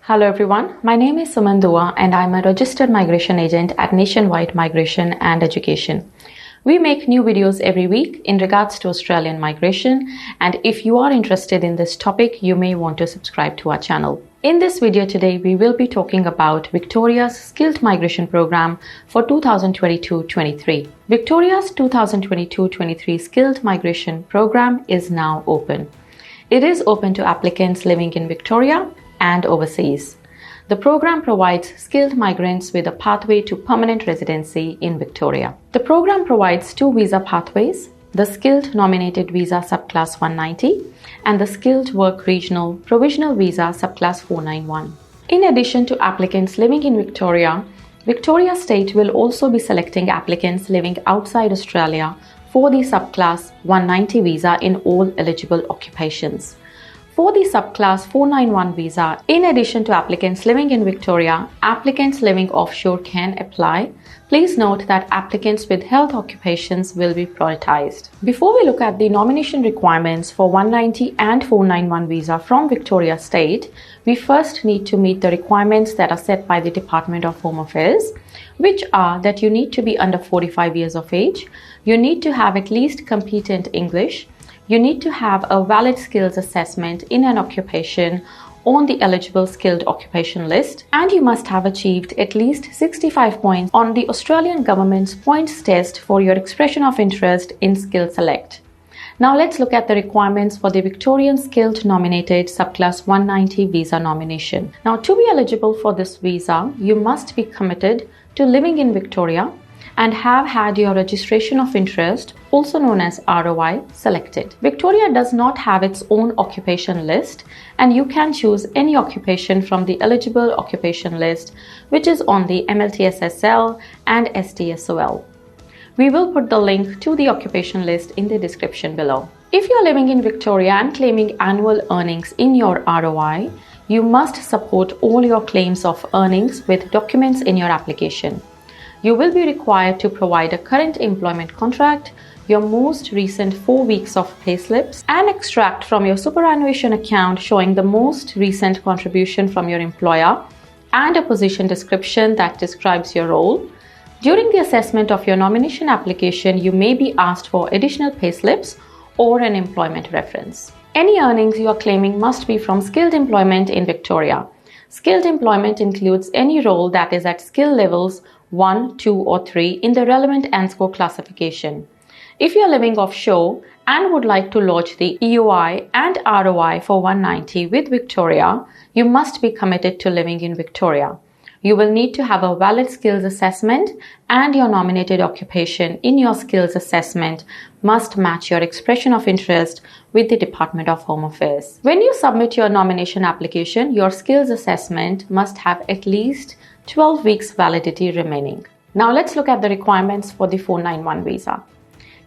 Hello everyone, my name is Suman Dua and I'm a registered migration agent at Nationwide Migration and Education. We make new videos every week in regards to Australian migration, and if you are interested in this topic, you may want to subscribe to our channel. In this video today, we will be talking about Victoria's Skilled Migration Program for 2022-23. Victoria's 2022-23 Skilled Migration Program is now open. It is open to applicants living in Victoria and overseas. The program provides skilled migrants with a pathway to permanent residency in Victoria. The program provides two visa pathways, the Skilled Nominated Visa Subclass 190 and the Skilled Work Regional Provisional Visa Subclass 491. In addition to applicants living in Victoria, Victoria State will also be selecting applicants living outside Australia for the Subclass 190 visa in all eligible occupations. For the Subclass 491 visa, in addition to applicants living in Victoria, applicants living offshore can apply. Please note that applicants with health occupations will be prioritized. Before we look at the nomination requirements for 190 and 491 visa from Victoria State, we first need to meet the requirements that are set by the Department of Home Affairs, which are that you need to be under 45 years of age, you need to have at least competent English, you need to have a valid skills assessment in an occupation on the eligible skilled occupation list, and you must have achieved at least 65 points on the Australian government's points test for your expression of interest in Skill Select. Now let's look at the requirements for the Victorian Skilled Nominated Subclass 190 visa nomination. Now, to be eligible for this visa, you must be committed to living in Victoria and have had your registration of interest, also known as ROI, selected. Victoria does not have its own occupation list, and you can choose any occupation from the eligible occupation list, which is on the MLTSSL and STSOL. We will put the link to the occupation list in the description below. If you're living in Victoria and claiming annual earnings in your ROI, you must support all your claims of earnings with documents in your application. You will be required to provide a current employment contract, your most recent 4 weeks of payslips, an extract from your superannuation account showing the most recent contribution from your employer, and a position description that describes your role. During the assessment of your nomination application, you may be asked for additional payslips or an employment reference. Any earnings you are claiming must be from skilled employment in Victoria. Skilled employment includes any role that is at skill levels 1, 2 or 3 in the relevant ANSCO classification. If you are living offshore and would like to lodge the EOI and ROI for 190 with Victoria, you must be committed to living in Victoria. You will need to have a valid skills assessment, and your nominated occupation in your skills assessment must match your expression of interest with the Department of Home Affairs. When you submit your nomination application, your skills assessment must have at least 12 weeks validity remaining. Now let's look at the requirements for the 491 visa.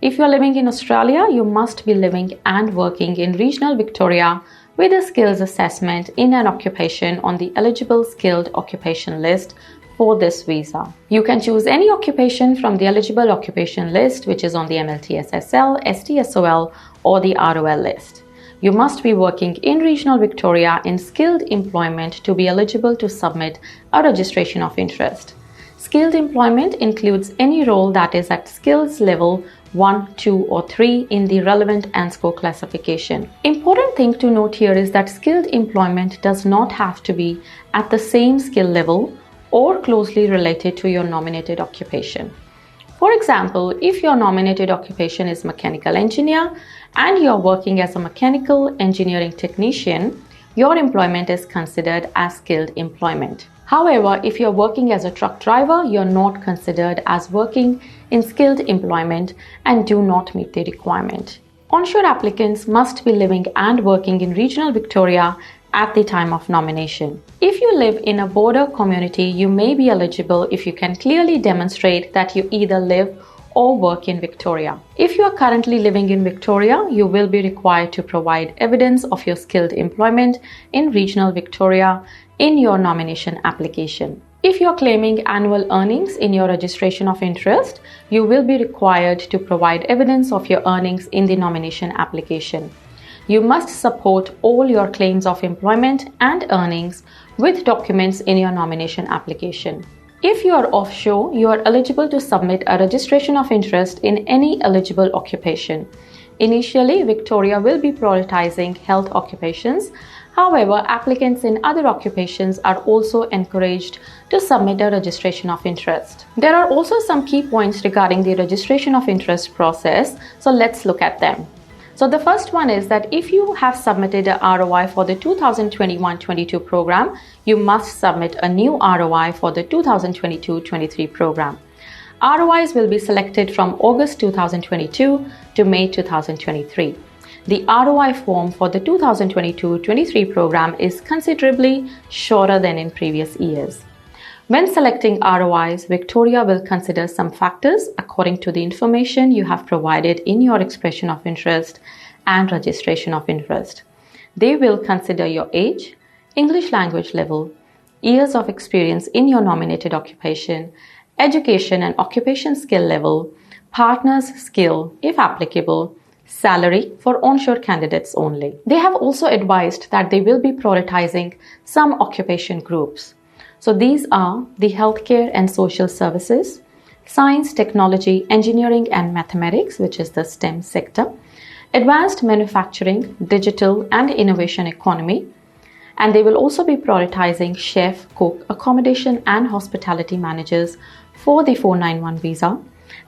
If you're living in Australia, you must be living and working in regional Victoria with a skills assessment in an occupation on the eligible skilled occupation list for this visa. You can choose any occupation from the eligible occupation list, which is on the MLTSSL, STSOL or the ROL list. You must be working in regional Victoria in skilled employment to be eligible to submit a registration of interest. Skilled employment includes any role that is at skills level 1, 2 or 3 in the relevant ANSCO classification. Important thing to note here is that skilled employment does not have to be at the same skill level or closely related to your nominated occupation. For example, if your nominated occupation is mechanical engineer and you're working as a mechanical engineering technician, your employment is considered as skilled employment. However, if you're working as a truck driver, you're not considered as working in skilled employment and do not meet the requirement. Onshore applicants must be living and working in regional Victoria at the time of nomination. If you live in a border community, you may be eligible if you can clearly demonstrate that you either live or work in Victoria. If you are currently living in Victoria, you will be required to provide evidence of your skilled employment in regional Victoria in your nomination application. If you are claiming annual earnings in your registration of interest, you will be required to provide evidence of your earnings in the nomination application. You must support all your claims of employment and earnings with documents in your nomination application. If you are offshore, you are eligible to submit a registration of interest in any eligible occupation. Initially, Victoria will be prioritizing health occupations. However, applicants in other occupations are also encouraged to submit a registration of interest. There are also some key points regarding the registration of interest process, so let's look at them. So the first one is that if you have submitted a ROI for the 2021-22 program, you must submit a new ROI for the 2022-23 program. ROIs will be selected from August 2022 to May 2023. The ROI form for the 2022-23 program is considerably shorter than in previous years. When selecting ROIs, Victoria will consider some factors according to the information you have provided in your expression of interest and registration of interest. They will consider your age, English language level, years of experience in your nominated occupation, education and occupation skill level, partner's skill, if applicable, salary for onshore candidates only. They have also advised that they will be prioritizing some occupation groups. So these are the healthcare and social services, science, technology, engineering and mathematics, which is the STEM sector, advanced manufacturing, digital and innovation economy, and they will also be prioritizing chef, cook, accommodation and hospitality managers for the 491 visa,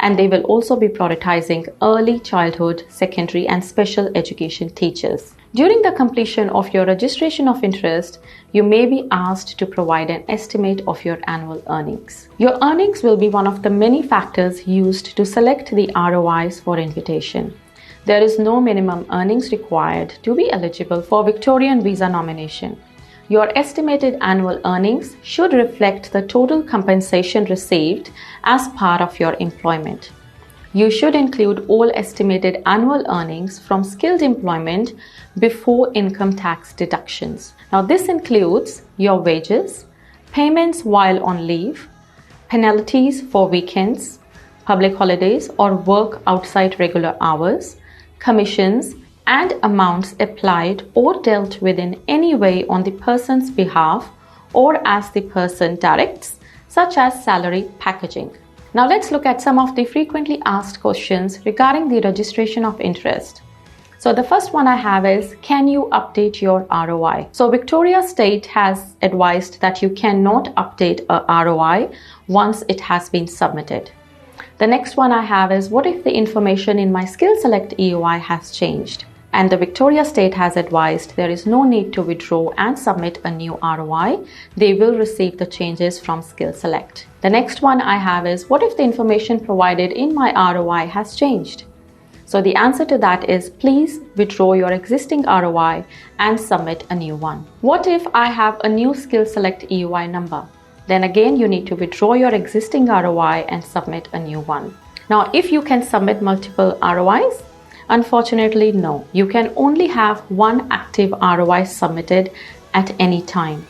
and they will also be prioritizing early childhood, secondary and special education teachers. During the completion of your registration of interest, you may be asked to provide an estimate of your annual earnings. Your earnings will be one of the many factors used to select the ROIs for invitation. There is no minimum earnings required to be eligible for Victorian visa nomination. Your estimated annual earnings should reflect the total compensation received as part of your employment. You should include all estimated annual earnings from skilled employment before income tax deductions. Now, this includes your wages, payments while on leave, penalties for weekends, public holidays or work outside regular hours, commissions, and amounts applied or dealt with in any way on the person's behalf or as the person directs, such as salary packaging. Now let's look at some of the frequently asked questions regarding the registration of interest. So the first one I have is, can you update your ROI? So Victoria State has advised that you cannot update a ROI once it has been submitted. The next one I have is, what if the information in my Skill Select EOI has changed? And the Victoria State has advised there is no need to withdraw and submit a new ROI. They will receive the changes from Skill Select. The next one I have is, what if the information provided in my ROI has changed? So the answer to that is, please withdraw your existing ROI and submit a new one. What if I have a new Skill Select EOI number? Then again, you need to withdraw your existing ROI and submit a new one. Now, if you can submit multiple ROIs, unfortunately, no. You can only have one active ROI submitted at any time.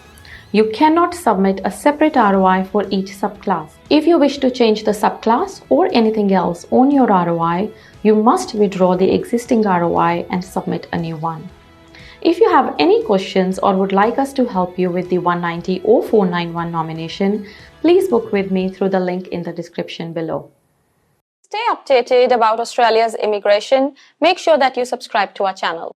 You cannot submit a separate ROI for each subclass. If you wish to change the subclass or anything else on your ROI, you must withdraw the existing ROI and submit a new one. If you have any questions or would like us to help you with the 190 or 491 nomination, please book with me through the link in the description below. Stay updated about Australia's immigration. Make sure that you subscribe to our channel.